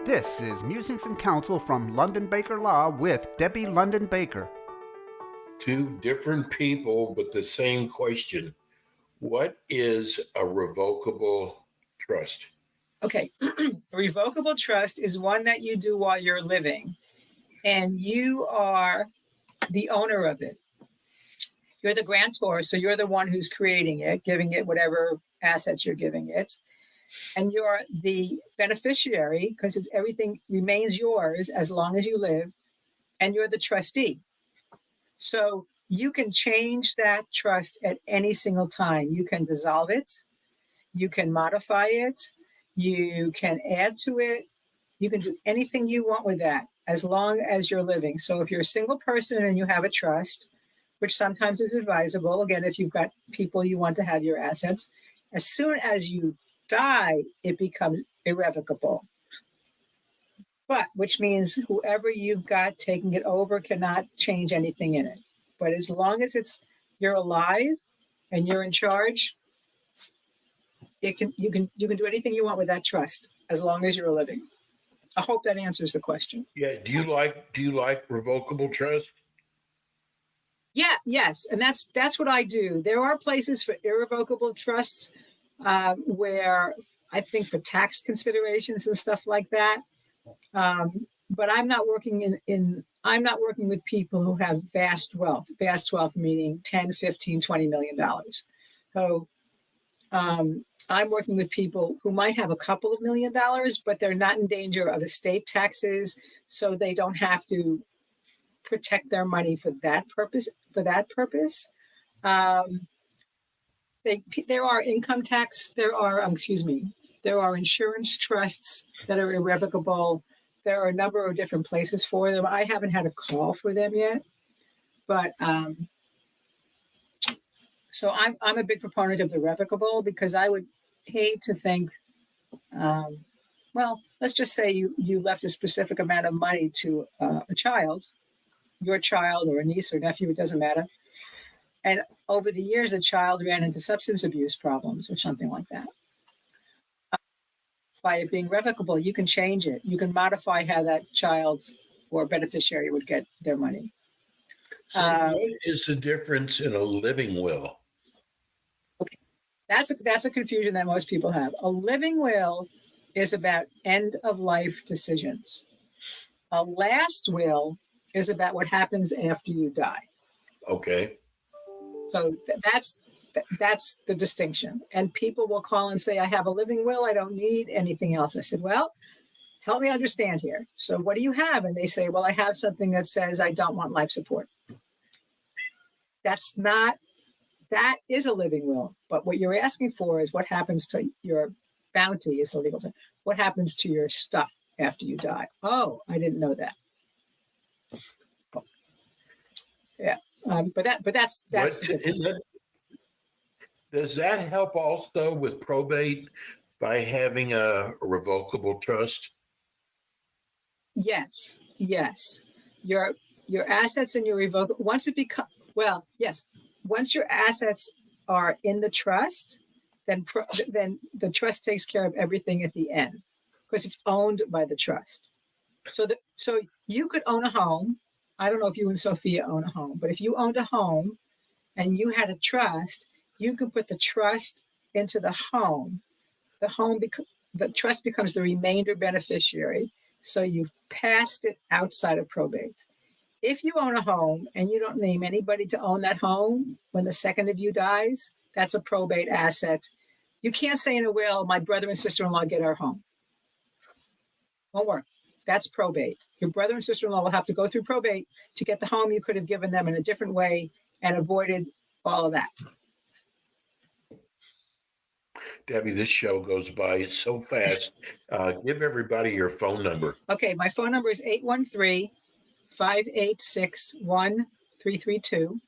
This is Musings and Counsel from London Baker Law with Debbie London Baker. Two different people, but the same question. What is a revocable trust? Okay, a revocable trust is one that you do while you're living, and you are the owner of it. You're the grantor, so you're the one who's creating it, giving it whatever assets you're giving it. And you're the beneficiary because everything remains yours as long as you live, and you're the trustee. So you can change that trust at any single time. You can dissolve it, you can modify it, you can add to it, you can do anything you want with that as long as you're living. So if you're a single person and you have a trust, which sometimes is advisable, again, if you've got people you want to have your assets, as soon as you die, it becomes irrevocable. But which means whoever you've got taking it over cannot change anything in it. But as long as you're alive and you're in charge, you can do anything you want with that trust as long as you're living. I hope that answers the question. Yeah. Do you like revocable trust? Yeah, yes, and that's what I do. There are places for irrevocable trusts where I think for tax considerations and stuff like that. But I'm not working I'm not working with people who have vast wealth meaning 10, 15, $20 million. So I'm working with people who might have a couple of $1 million, but they're not in danger of estate taxes, so they don't have to protect their money for that purpose. There are income tax, there are insurance trusts that are irrevocable. There are a number of different places for them. I haven't had a call for them yet, but so I'm a big proponent of the revocable because I would hate to think, well, let's just say you left a specific amount of money to a child, your child or a niece or nephew, it doesn't matter. And over the years, the child ran into substance abuse problems or something like that. By it being revocable, you can change it. You can modify how that child or beneficiary would get their money. So what is the difference in a living will? Okay, that's a confusion that most people have. A living will is about end of life decisions. A last will is about what happens after you die. Okay. So that's the distinction. And people will call and say, I have a living will. I don't need anything else. I said, well, help me understand here. So what do you have? And they say, well, I have something that says I don't want life support. That is a living will. But what you're asking for is what happens to your bounty is the legal term. What happens to your stuff after you die? Oh, I didn't know that. Yeah. But that's the difference. Does that help also with probate by having a revocable trust? Yes. Your assets and your revocable once your assets are in the trust, then the trust takes care of everything at the end because it's owned by the trust. So you could own a home. I don't know if you and Sophia own a home, but if you owned a home and you had a trust, you can put the trust into the home. The trust becomes the remainder beneficiary. So you've passed it outside of probate. If you own a home and you don't name anybody to own that home when the second of you dies, that's a probate asset. You can't say in a will, my brother and sister-in-law get our home. Won't work. That's probate. Your brother and sister-in-law will have to go through probate to get the home you could have given them in a different way and avoided all of that. Debbie, this show goes by so fast. Give everybody your phone number. Okay, my phone number is 813-586-1332.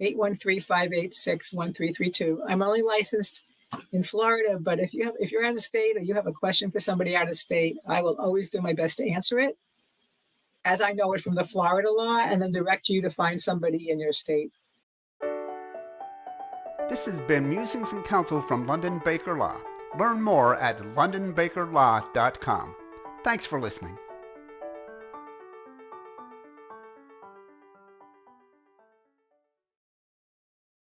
813-586-1332. I'm only licensed in Florida, but if you're out of state or you have a question for somebody out of state, I will always do my best to answer it as I know it from the Florida law and then direct you to find somebody in your state. This has been Musings and Counsel from London Baker Law. Learn more at londonbakerlaw.com. Thanks for listening.